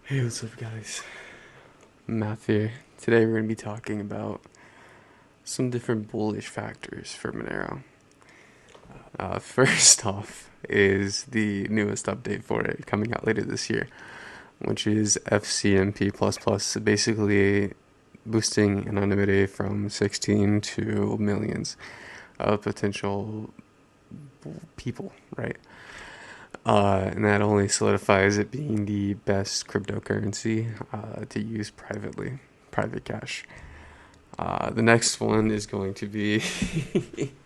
Hey, what's up, guys? Matthew. Today we're going to be talking about some different bullish factors for Monero. First off is the newest update for it coming out later this year, which is FCMP++, basically boosting anonymity from 16 to millions of potential people, right? And that only solidifies it being the best cryptocurrency to use privately, private cash. The next one is going to be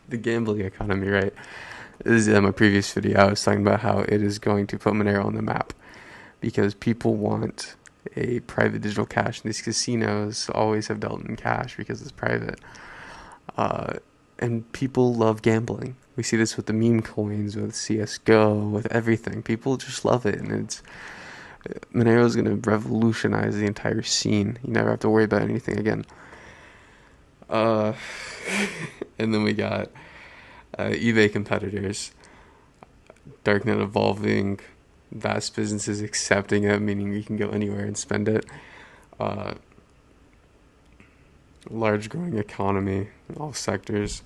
the gambling economy, right? This is in my previous video. I was talking about how it is going to put Monero on the map because people want a private digital cash. And these casinos always have dealt in cash because it's private. And people love gambling. We see this with the meme coins, with CS:GO, with everything. People just love it, and Monero is going to revolutionize the entire scene. You never have to worry about anything again. Uh, and then we got eBay competitors, darknet evolving, vast businesses accepting it, meaning you can go anywhere and spend it. Uh, Large growing economy in all sectors.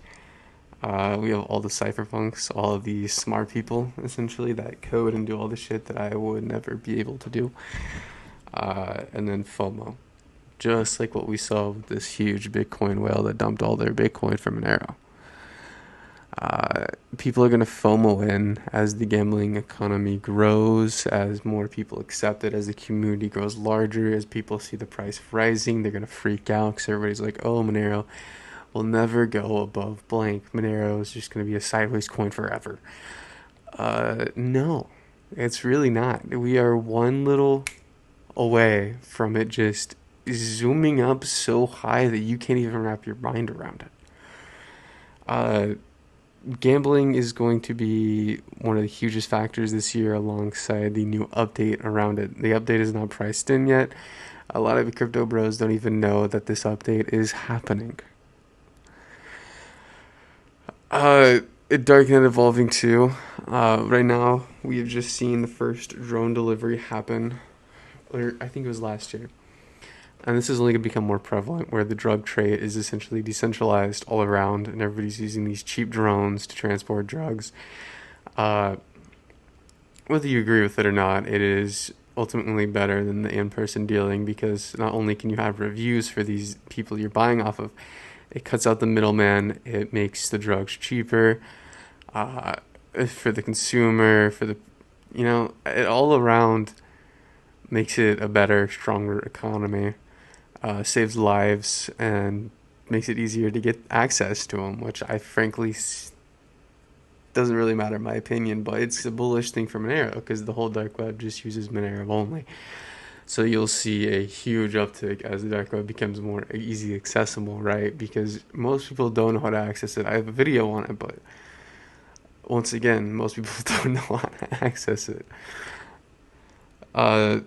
We have all the cypherpunks, all of the smart people, essentially, that code and do all the shit that I would never be able to do. And then FOMO. Just like what we saw with this huge Bitcoin whale that dumped all their Bitcoin from Monero. People are going to FOMO in as the gambling economy grows, as more people accept it, as the community grows larger, as people see the price rising. They're going to freak out because everybody's like, oh, Monero will never go above blank. Monero is just going to be a sideways coin forever. No, it's really not. We are one little away from it just zooming up so high that you can't even wrap your mind around it. Gambling is going to be one of the hugest factors this year alongside the new update around it. The update is not priced in yet. A lot of the crypto bros don't even know that this update is happening. Darknet evolving too. Right now, we have just seen the first drone delivery happen, or I think it was last year. And this is only going to become more prevalent, where the drug trade is essentially decentralized all around, and everybody's using these cheap drones to transport drugs. Uh, Whether you agree with it or not, it is ultimately better than the in-person dealing because not only can you have reviews for these people you're buying off of, it cuts out the middleman, it makes the drugs cheaper uh, for the consumer, it all around makes it a better, stronger economy, saves lives, and makes it easier to get access to them, which I frankly doesn't really matter in my opinion, but it's a bullish thing for Monero because the whole dark web just uses Monero only. So you'll see a huge uptick as the dark web becomes more easy accessible, right? Because most people don't know how to access it. I have a video on it, but once again, most people don't know how to access it. Uh,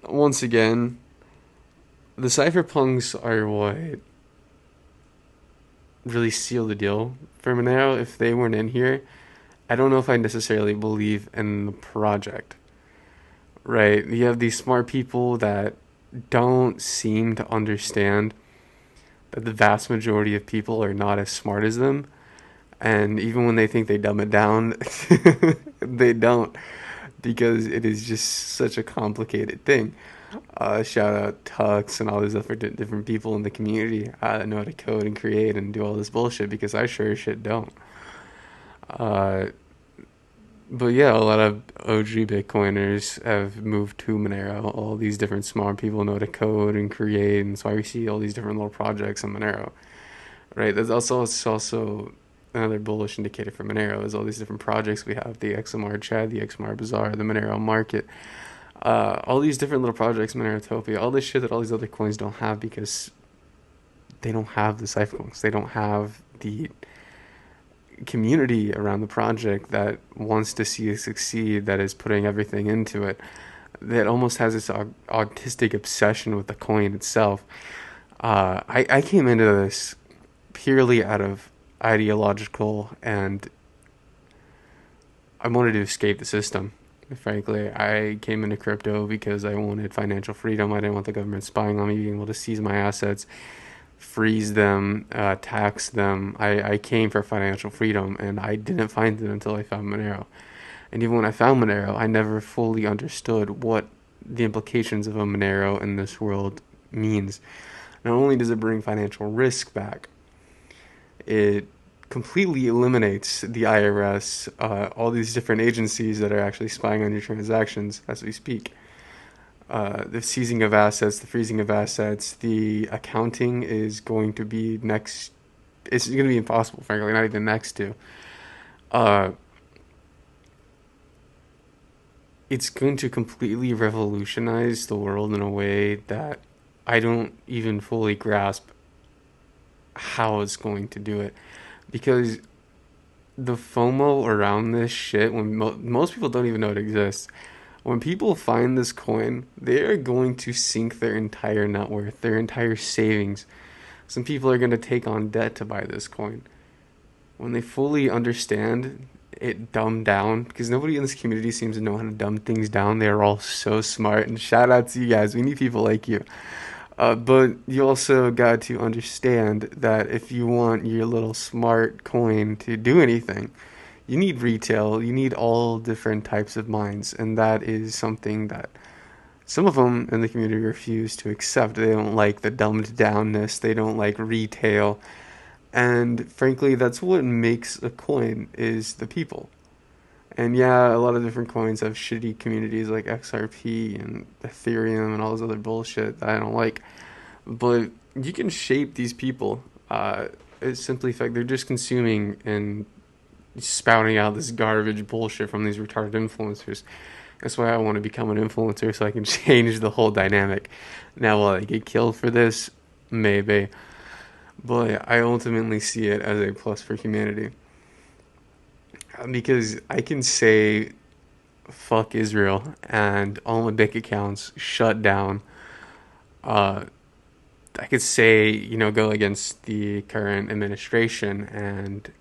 Once again, the cypherpunks are what really seal the deal for Monero. If they weren't in here, I don't know if I necessarily believe in the project. Right? You have these smart people that don't seem to understand that the vast majority of people are not as smart as them. And even when they think they dumb it down, they don't because it is just such a complicated thing. Shout out Tux and all these other different people in the community that know how to code and create and do all this bullshit because I sure as shit don't. Uh, but yeah, a lot of OG Bitcoiners have moved to Monero. All these different smart people know how to code and create, and that's why we see all these different little projects on Monero. Right? That's also it's also another bullish indicator for Monero is all these different projects we have: the XMR Chat, the XMR Bazaar, the Monero Market. All these different little projects, Monerotopia, all this shit that all these other coins don't have because they don't have the cypherpunks. They don't have the community around the project that wants to see it succeed, that is putting everything into it, that almost has this autistic obsession with the coin itself. I came into this purely out of ideological and I wanted to escape the system. Frankly, I came into crypto because I wanted financial freedom. I didn't want the government spying on me, being able to seize my assets, freeze them, tax them. I came for financial freedom, and I didn't find it until I found Monero. And even when I found Monero, I never fully understood what the implications of a Monero in this world means. Not only does it bring financial risk back, it completely eliminates the IRS, all these different agencies that are actually spying on your transactions as we speak. The seizing of assets, the freezing of assets, the accounting is going to be next. It's going to be impossible, frankly, not even next to. Uh, it's going to completely revolutionize the world in a way that I don't even fully grasp how it's going to do it. Because the FOMO around this shit, when most people don't even know it exists, when people find this coin, they are going to sink their entire net worth, their entire savings. Some people are going to take on debt to buy this coin. When they fully understand it dumbed down, because nobody in this community seems to know how to dumb things down. They are all so smart, and shout out to you guys. We need people like you. But you also got to understand that if you want your little smart coin to do anything, you need retail, you need all different types of minds, and that is something that some of them in the community refuse to accept. They don't like the dumbed downness, they don't like retail, and frankly, that's what makes a coin is the people. And yeah, a lot of different coins have shitty communities like XRP and Ethereum and all this other bullshit that I don't like. But you can shape these people. It's simply fact they're just consuming and spouting out this garbage bullshit from these retarded influencers. That's why I want to become an influencer so I can change the whole dynamic. Now, will I get killed for this? Maybe. But I ultimately see it as a plus for humanity. Because I can say fuck Israel and all my bank accounts shut down. Uh, I could say, go against the current administration and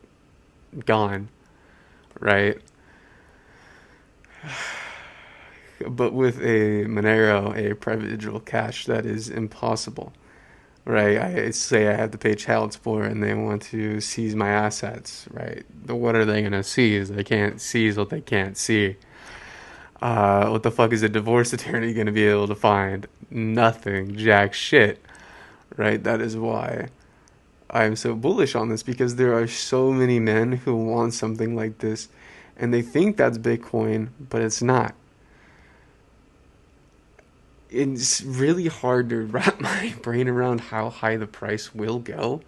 gone, right? But with a Monero, a private digital cash, that is impossible, right? I say I have to pay child support and they want to seize my assets, right? But what are they going to seize? They can't seize what they can't see. What the fuck is a divorce attorney going to be able to find? Nothing, jack shit, right? That is why I'm so bullish on this, because there are so many men who want something like this and they think that's Bitcoin, but it's not. It's really hard to wrap my brain around how high the price will go,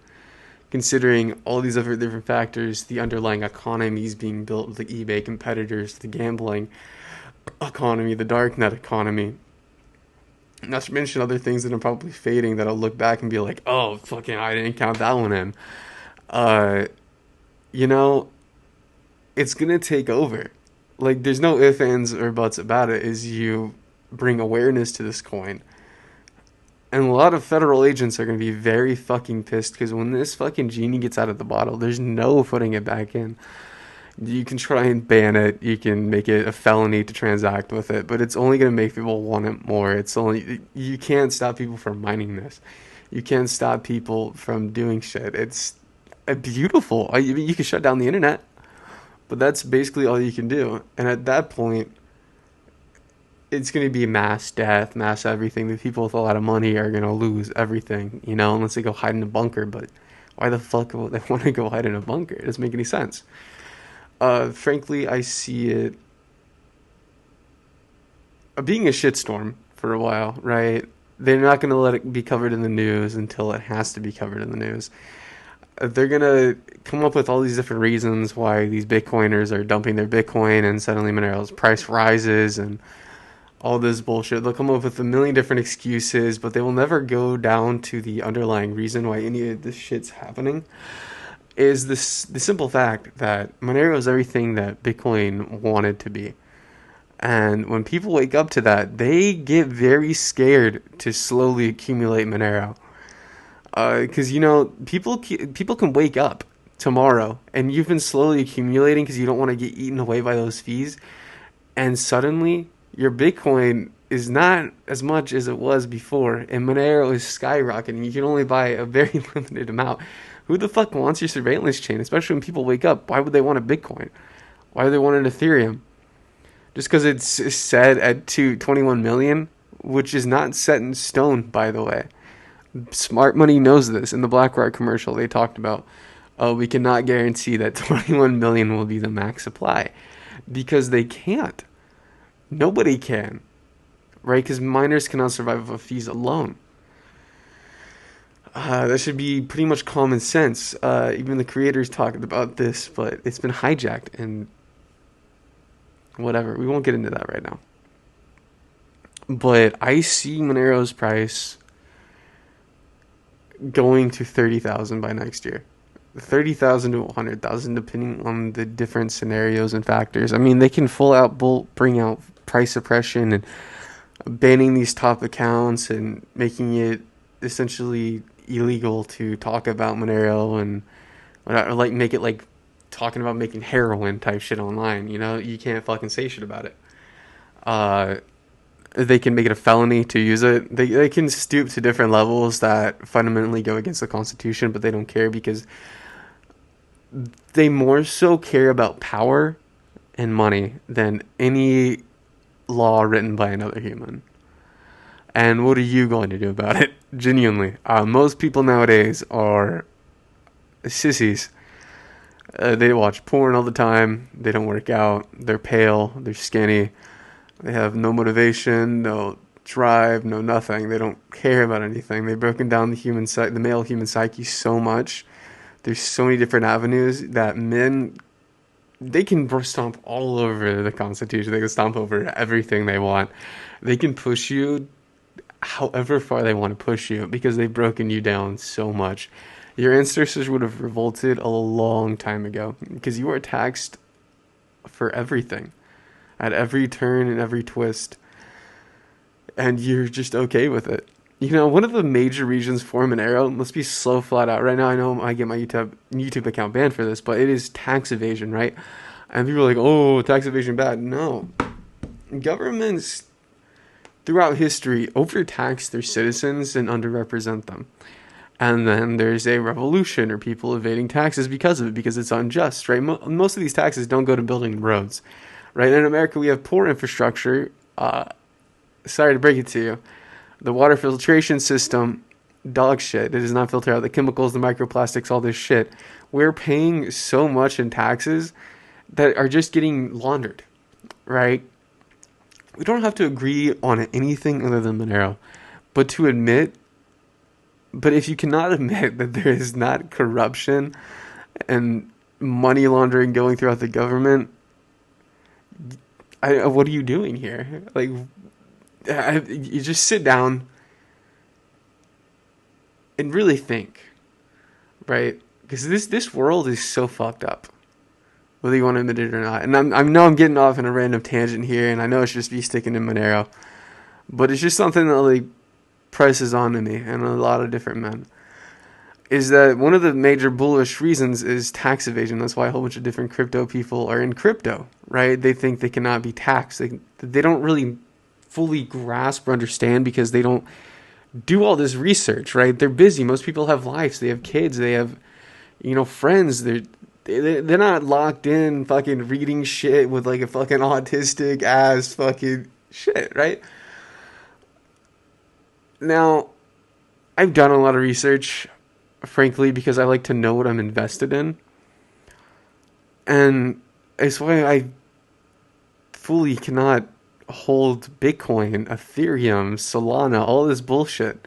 considering all these other different factors, the underlying economies being built, the eBay competitors, the gambling economy, the darknet economy. Not to mention other things that are probably fading that I'll look back and be like, oh, fucking, I didn't count that one in. Uh, you know, it's gonna take over. Like, there's no ifs, ands, or buts about it. Is you bring awareness to this coin. And a lot of federal agents are going to be very fucking pissed because when this fucking genie gets out of the bottle, there's no putting it back in. You can try and ban it, you can make it a felony to transact with it, but it's only going to make people want it more. You can't stop people from mining this. You can't stop people from doing shit. It's beautiful. You can shut down the internet, but that's basically all you can do. And at that point, it's going to be mass death, mass everything. The people with a lot of money are going to lose everything, unless they go hide in a bunker. But why the fuck would they want to go hide in a bunker? It doesn't make any sense. Frankly, I see it being a shitstorm for a while, right? They're not going to let it be covered in the news until it has to be covered in the news. They're going to come up with all these different reasons why these Bitcoiners are dumping their Bitcoin and suddenly Monero's price rises and all this bullshit. They'll come up with a million different excuses, but they will never go down to the underlying reason why any of this shit's happening. Is the simple fact that Monero is everything that Bitcoin wanted to be. And when people wake up to that, they get very scared to slowly accumulate Monero. Because, people can wake up tomorrow and you've been slowly accumulating because you don't want to get eaten away by those fees. and suddenly your Bitcoin is not as much as it was before, and Monero is skyrocketing. You can only buy a very limited amount. Who the fuck wants your surveillance chain? Especially when people wake up. Why would they want a Bitcoin? Why do they want an Ethereum? Just because it's set at 21 million, which is not set in stone, by the way. Smart money knows this. In the BlackRock commercial, they talked about, oh, we cannot guarantee that 21 million will be the max supply, because they can't. Nobody can, right? Because miners cannot survive off fees alone. That should be pretty much common sense. Even the creators talked about this, but it's been hijacked and whatever. We won't get into that right now. But I see Monero's price going to 30,000 by next year. 30,000 to 100,000, depending on the different scenarios and factors. I mean, they can full out bring out price suppression and banning these top accounts and making it essentially illegal to talk about Monero, and like make it like talking about making heroin type shit online. You know, you can't fucking say shit about it. They can make it a felony to use it. They can stoop to different levels that fundamentally go against the Constitution, but they don't care because they more so care about power and money than any law written by another human. And what are you going to do about it? Genuinely. Most people nowadays are sissies. They watch porn all the time. They don't work out. They're pale. They're skinny. They have no motivation, no drive, no nothing. They don't care about anything. They've broken down the male human psyche so much. There's so many different avenues that men, they can stomp all over the Constitution. They can stomp over everything they want. They can push you however far they want to push you because they've broken you down so much. Your ancestors would have revolted a long time ago because you were taxed for everything at every turn and every twist, and you're just okay with it. You know, one of the major reasons for Monero, let's be so flat out right now. I know I get my YouTube account banned for this, but it is tax evasion, right? And people are like, oh, tax evasion bad. No. Governments throughout history overtax their citizens and underrepresent them. And then there's a revolution or people evading taxes because of it, because it's unjust, right? Most of these taxes don't go to building roads, right? In America, we have poor infrastructure. Sorry to break it to you. The water filtration system, dog shit. It does not filter out the chemicals, the microplastics, all this shit. We're paying so much in taxes that are just getting laundered, right? We don't have to agree on anything other than Monero, but if you cannot admit that there is not corruption and money laundering going throughout the government, what are you doing here? Like, you just sit down and really think, right? Because this world is so fucked up, whether you want to admit it or not. And I know I'm getting off in a random tangent here, and I know I should just be sticking to Monero, but it's just something that like presses on to me and a lot of different men. Is that one of the major bullish reasons is tax evasion. That's why a whole bunch of different crypto people are in crypto, right? They think they cannot be taxed. They don't really fully grasp or understand because they don't do all this research, right? They're busy. Most people have lives. They have kids. They have, friends. They're not locked in fucking reading shit with like a fucking autistic ass fucking shit, right? Now, I've done a lot of research, frankly, because I like to know what I'm invested in. And it's why I fully cannot hold Bitcoin, Ethereum, Solana, all this bullshit.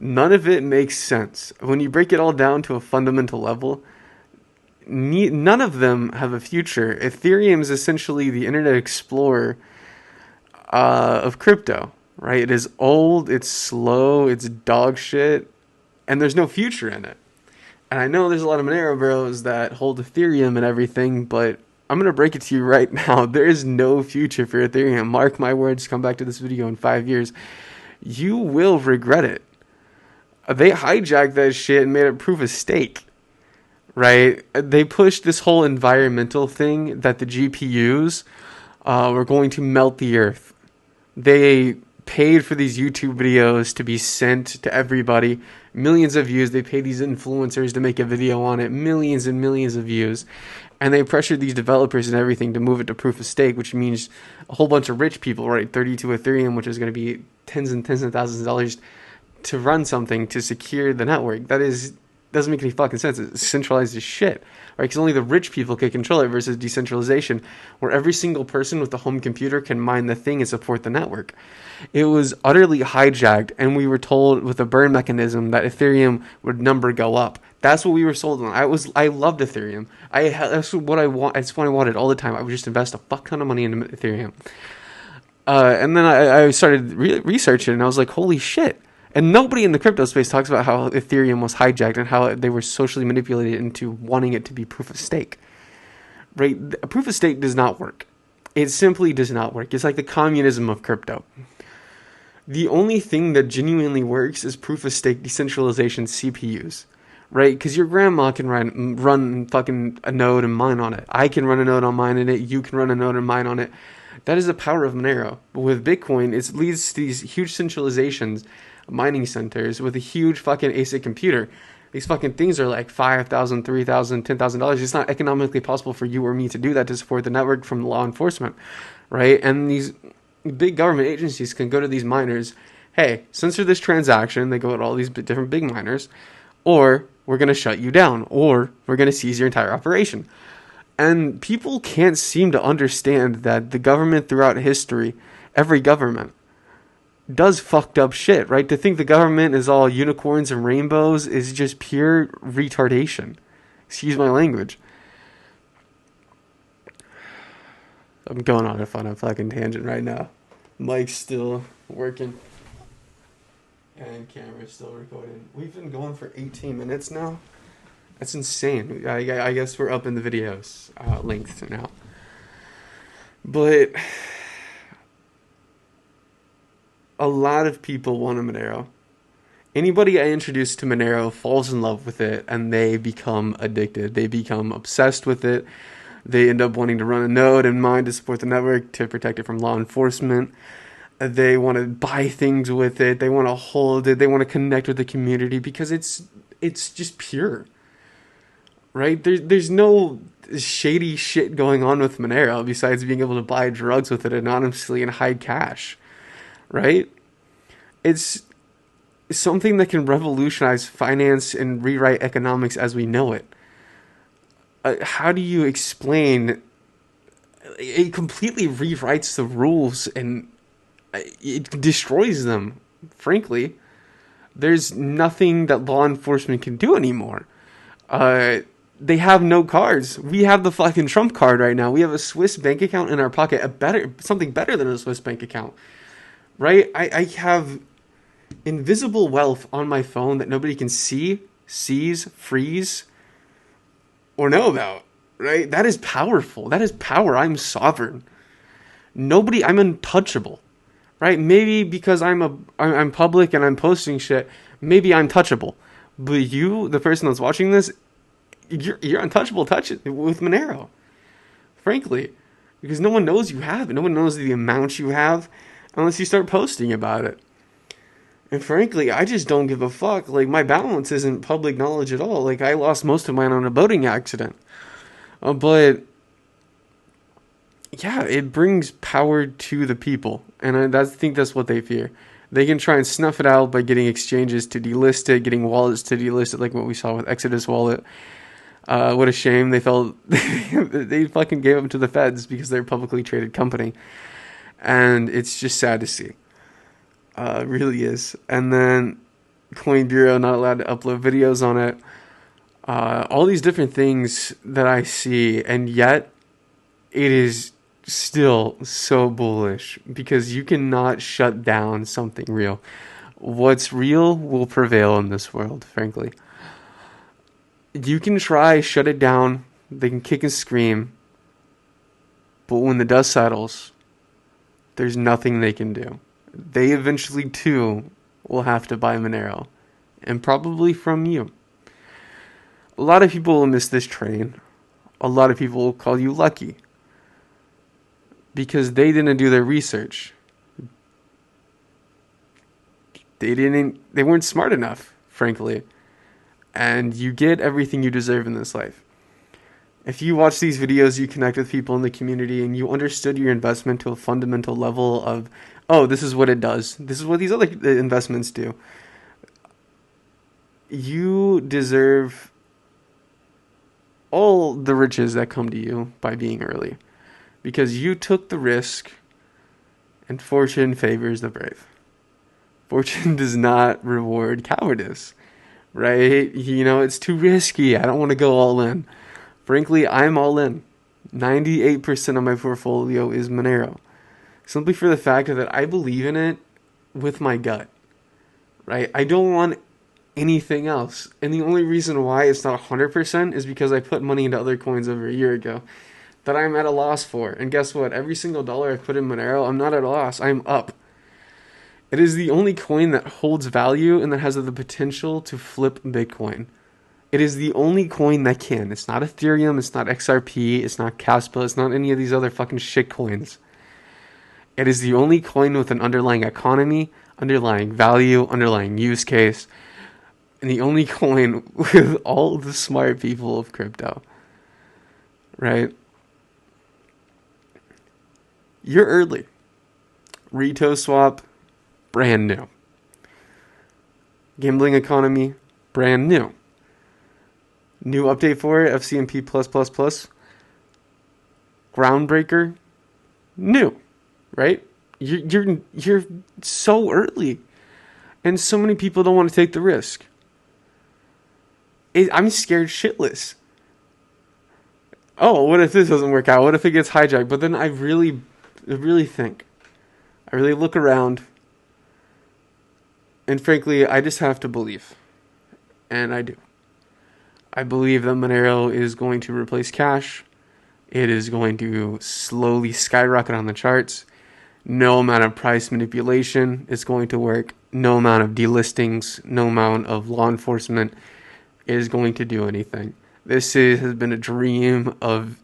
None of it makes sense. When you break it all down to a fundamental level, none of them have a future. Ethereum is essentially the Internet Explorer of crypto, right? It is old, it's slow, it's dog shit, and there's no future in it. And I know there's a lot of Monero bros that hold Ethereum and everything, but I'm going to break it to you right now. There is no future for Ethereum. Mark my words, come back to this video in 5 years. You will regret it. They hijacked that shit and made it proof of stake, right? They pushed this whole environmental thing that the GPUs We're going to melt the earth. They paid for these YouTube videos to be sent to everybody. Millions of views. They paid these influencers to make a video on it. Millions and millions of views. And they pressured these developers and everything to move it to proof of stake, which means a whole bunch of rich people, right? 32 Ethereum, which is going to be tens and tens of thousands of dollars to run something to secure the network. Doesn't make any fucking sense. It's centralized as shit, right? Because only the rich people can control it versus decentralization, where every single person with a home computer can mine the thing and support the network. It was utterly hijacked, and we were told with a burn mechanism that Ethereum would number go up. That's what we were sold on. I loved Ethereum. That's what I want. That's what I wanted all the time. I would just invest a fuck ton of money into Ethereum. And then I started researching, and I was like, holy shit. And nobody in the crypto space talks about how Ethereum was hijacked and how they were socially manipulated into wanting it to be proof of stake. Right? A proof of stake does not work. It simply does not work. It's like the communism of crypto. The only thing that genuinely works is proof of stake decentralization CPUs. Right? Because your grandma can run fucking a node and mine on it. I can run a node on mine in it. You can run a node and mine on it. That is the power of Monero. But with Bitcoin, it leads to these huge centralizations, mining centers with a huge fucking ASIC computer. These fucking things are like $5,000, $3,000, $10,000. It's not economically possible for you or me to do that to support the network from law enforcement, right? And these big government agencies can go to these miners, hey, censor this transaction. They go to all these different big miners, or we're going to shut you down, or we're going to seize your entire operation. And people can't seem to understand that the government throughout history, every government, does fucked up shit, right? To think the government is all unicorns and rainbows is just pure retardation. Excuse my language. I'm going on a fucking tangent right now. Mic's still working. And camera's still recording. We've been going for 18 minutes now. That's insane. I guess we're up in the videos length now. But a lot of people want a Monero. Anybody I introduce to Monero falls in love with it, and they become addicted. They become obsessed with it. They end up wanting to run a node and mine to support the network, to protect it from law enforcement. They want to buy things with it. They want to hold it. They want to connect with the community because it's just pure, right? There's no shady shit going on with Monero besides being able to buy drugs with it anonymously and hide cash. Right? It's something that can revolutionize finance and rewrite economics as we know it. How do you explain? It completely rewrites the rules and it destroys them, frankly. There's nothing that law enforcement can do anymore. They have no cards. We have the fucking Trump card right now. We have a Swiss bank account in our pocket, something better than a Swiss bank account. Right? I have invisible wealth on my phone that nobody can see, seize, freeze, or know about. Right? That is powerful. That is power. I'm sovereign. I'm untouchable. Right? Maybe because I'm public and I'm posting shit, maybe I'm touchable. But you, the person that's watching this, you're untouchable. Touch it with Monero. Frankly. Because no one knows you have it. No one knows the amount you have unless you start posting about it. And frankly, I just don't give a fuck. Like, my balance isn't public knowledge at all. Like, I lost most of mine on a boating accident. But, yeah, it brings power to the people. And I think that's what they fear. They can try and snuff it out by getting exchanges to delist it, getting wallets to delist it, like what we saw with Exodus Wallet. What a shame. They felt they fucking gave up to the feds because they're a publicly traded company. And it's just sad to see. It really is. And then Coin Bureau not allowed to upload videos on it. All these different things that I see, and yet it is still so bullish because you cannot shut down something real. What's real will prevail in this world, frankly. You can try shut it down. They can kick and scream. But when the dust settles, there's nothing they can do. They eventually, too, will have to buy Monero. And probably from you. A lot of people will miss this train. A lot of people will call you lucky. because they didn't do their research. They weren't smart enough, frankly. And you get everything you deserve in this life. If you watch these videos, you connect with people in the community, and you understood your investment to a fundamental level of, oh, this is what it does. This is what these other investments do. You deserve all the riches that come to you by being early, because you took the risk, and fortune favors the brave. Fortune does not reward cowardice, right? It's too risky. I don't want to go all in. Frankly, I'm all in. 98% of my portfolio is Monero, simply for the fact that I believe in it with my gut, right? I don't want anything else. And the only reason why it's not 100% is because I put money into other coins over a year ago that I'm at a loss for. And guess what? Every single dollar I put in Monero, I'm not at a loss. I'm up. It is the only coin that holds value and that has the potential to flip Bitcoin. It is the only coin that can. It's not Ethereum, it's not XRP, it's not Caspa, it's not any of these other fucking shit coins. It is the only coin with an underlying economy, underlying value, underlying use case, and the only coin with all the smart people of crypto. Right? You're early. Rito swap, brand new. Gambling economy, brand new. New update for it, FCMP+++. Groundbreaker, new, right? You're so early, and so many people don't want to take the risk. I'm scared shitless. Oh, what if this doesn't work out? What if it gets hijacked? But then I really think, I really look around, and frankly, I just have to believe, and I do. I believe that Monero is going to replace cash. It is going to slowly skyrocket on the charts. No amount of price manipulation is going to work. No amount of delistings, no amount of law enforcement is going to do anything. This has been a dream of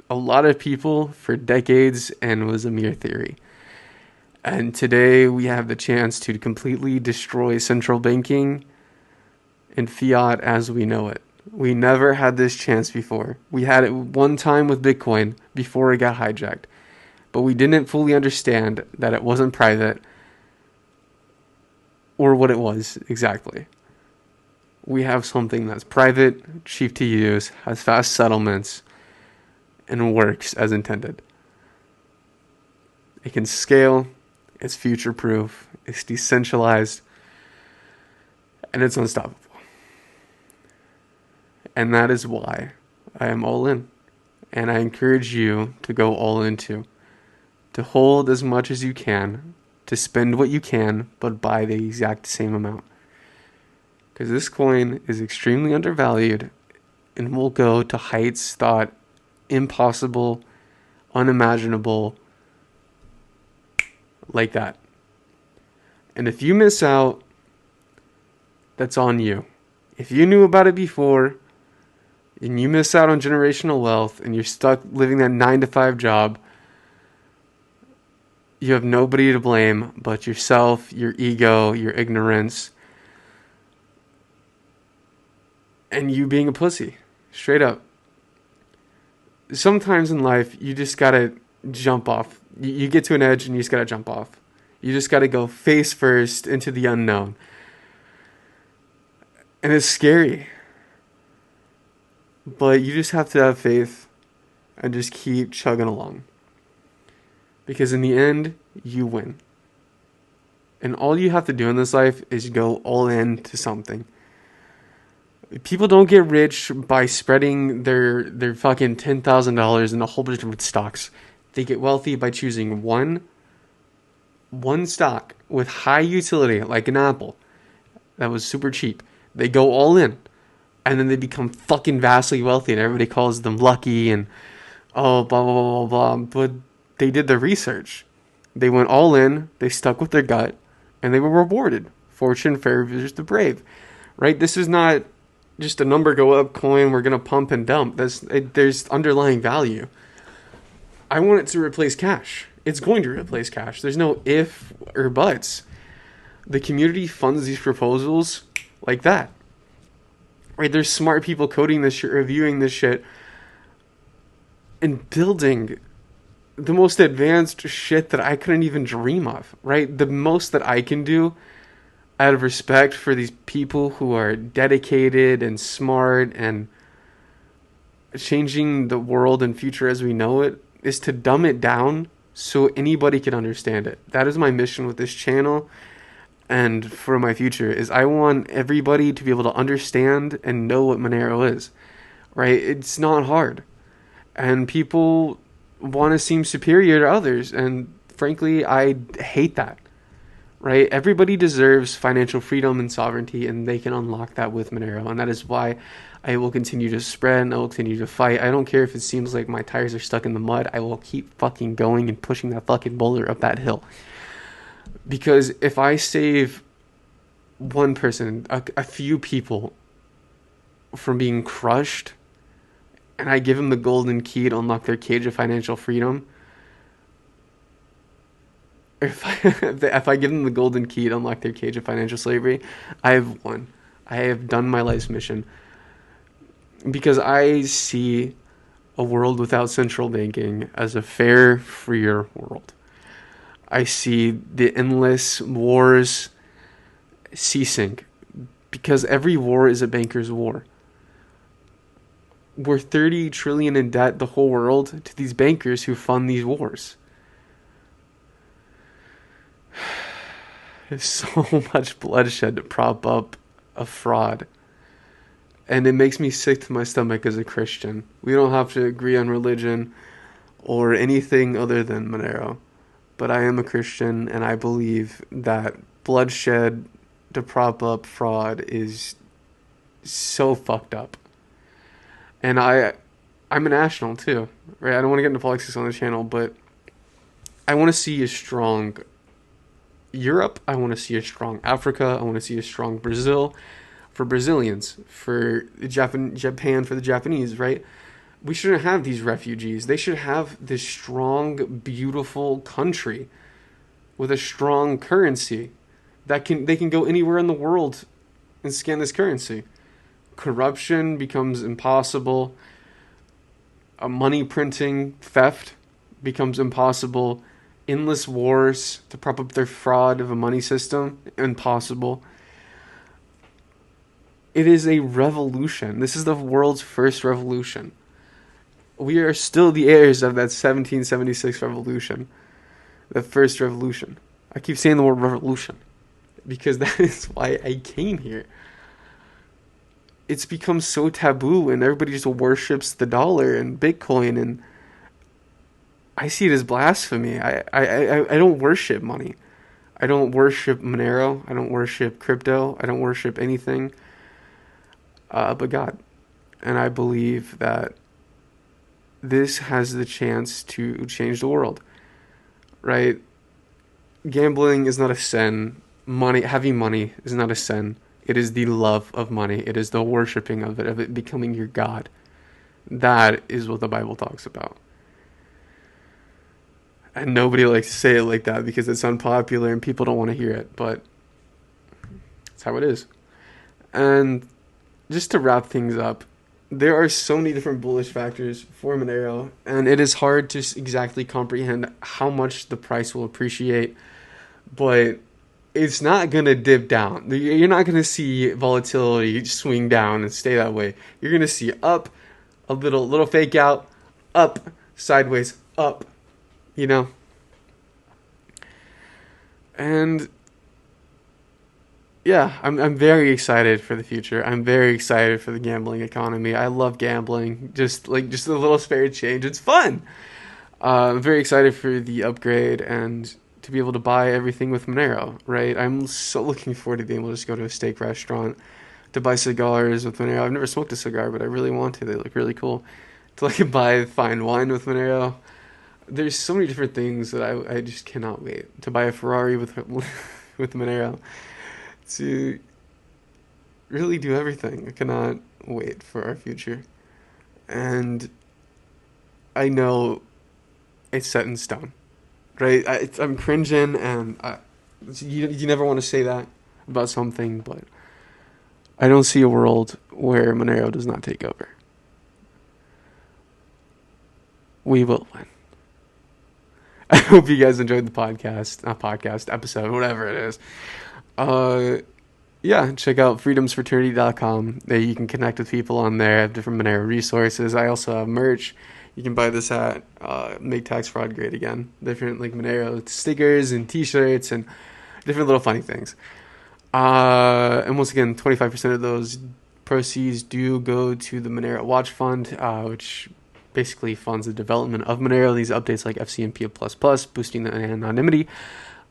a lot of people for decades and was a mere theory. And today we have the chance to completely destroy central banking and fiat as we know it. We never had this chance before. We had it one time with Bitcoin before it got hijacked. But we didn't fully understand that it wasn't private or what it was exactly. We have something that's private, cheap to use, has fast settlements, and works as intended. It can scale, it's future-proof, it's decentralized, and it's unstoppable. And that is why I am all in. And I encourage you to go all in too. To hold as much as you can, to spend what you can, but buy the exact same amount. Because this coin is extremely undervalued and will go to heights thought impossible, unimaginable, like that. And if you miss out, that's on you. If you knew about it before, and you miss out on generational wealth, and you're stuck living that 9-to-5 job, you have nobody to blame but yourself, your ego, your ignorance, and you being a pussy. Straight up. Sometimes in life, you just gotta jump off. You get to an edge and you just gotta jump off. You just gotta go face first into the unknown. And it's scary. But you just have to have faith and just keep chugging along. Because in the end, you win. And all you have to do in this life is go all in to something. People don't get rich by spreading their fucking $10,000 in a whole bunch of different stocks. They get wealthy by choosing one stock with high utility, like an Apple, that was super cheap. They go all in. And then they become fucking vastly wealthy, and everybody calls them lucky and blah, blah, blah, blah, blah. But they did their research. They went all in, they stuck with their gut, and they were rewarded. Fortune favors the brave, right? This is not just a number go up coin, we're going to pump and dump. There's underlying value. I want it to replace cash. It's going to replace cash. There's no if or buts. The community funds these proposals like that. Right? There's smart people coding this shit, reviewing this shit, and building the most advanced shit that I couldn't even dream of. Right? The most that I can do out of respect for these people who are dedicated and smart and changing the world and future as we know it is to dumb it down so anybody can understand it. That is my mission with this channel and for my future is I want everybody to be able to understand and know what Monero is. Right? It's not hard. And people want to seem superior to others, and frankly, I hate that. Right? Everybody deserves financial freedom and sovereignty, and they can unlock that with Monero. And that is why I will continue to spread and I will continue to fight. I don't care if it seems like my tires are stuck in the mud. I will keep fucking going and pushing that fucking boulder up that hill. Because if I save one person, a few people from being crushed, and I give them the golden key to unlock their cage of financial freedom, if I give them the golden key to unlock their cage of financial slavery, I have won. I have done my life's mission. Because I see a world without central banking as a fair, freer world. I see the endless wars ceasing. Because every war is a banker's war. We're 30 trillion in debt, the whole world, to these bankers who fund these wars. There's so much bloodshed to prop up a fraud. And it makes me sick to my stomach as a Christian. We don't have to agree on religion or anything other than Monero. But I am a Christian, and I believe that bloodshed to prop up fraud is so fucked up. And I'm a national too, right? I don't want to get into politics on the channel, but I want to see a strong Europe. I want to see a strong Africa. I want to see a strong Brazil. For Brazilians, for Japan, for the Japanese, right? We shouldn't have these refugees. They should have this strong, beautiful country with a strong currency they can go anywhere in the world and scan this currency. Corruption becomes impossible. Money printing, theft becomes impossible. Endless wars to prop up their fraud of a money system, impossible. It is a revolution. This is the world's first revolution. We are still the heirs of that 1776 revolution. The first revolution. I keep saying the word revolution because that is why I came here. It's become so taboo and everybody just worships the dollar and Bitcoin, and I see it as blasphemy. I don't worship money. I don't worship Monero. I don't worship crypto. I don't worship anything. But God. And I believe that this has the chance to change the world, right? Gambling is not a sin. Having money is not a sin. It is the love of money. It is the worshiping of it becoming your God. That is what the Bible talks about. And nobody likes to say it like that because it's unpopular and people don't want to hear it, but that's how it is. And just to wrap things up, there are so many different bullish factors for Monero, and it is hard to exactly comprehend how much the price will appreciate, but it's not going to dip down. You're not going to see volatility swing down and stay that way. You're going to see up, a little fake out, up, sideways, up, And yeah, I'm very excited for the future. I'm very excited for the gambling economy. I love gambling. Just a little spare change. It's fun. I'm very excited for the upgrade and to be able to buy everything with Monero, right? I'm so looking forward to being able to just go to a steak restaurant to buy cigars with Monero. I've never smoked a cigar, but I really want to. They look really cool. To buy fine wine with Monero. There's so many different things that I just cannot wait. To buy a Ferrari with Monero. To really do everything. I cannot wait for our future. And I know it's set in stone, right? I'm cringing, and you never want to say that about something, but I don't see a world where Monero does not take over. We will win. I hope you guys enjoyed the not podcast, episode, whatever it is. Yeah, check out freedomsfraternity.com. There you can connect with people on there. I have different Monero resources. I also have merch. You can buy this at Make Tax Fraud Great Again. Different like Monero stickers and t-shirts and different little funny things. And once again, 25% of those proceeds do go to the Monero Watch Fund, which basically funds the development of Monero, these updates like FCMP++, boosting the anonymity.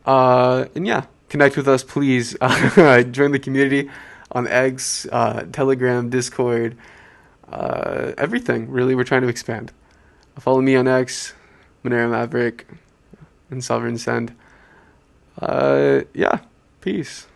And yeah, connect with us, please. Join the community on X, Telegram, Discord, everything. Really, we're trying to expand. Follow me on X, Monero Maverick, and Sovereign Send. Yeah, peace.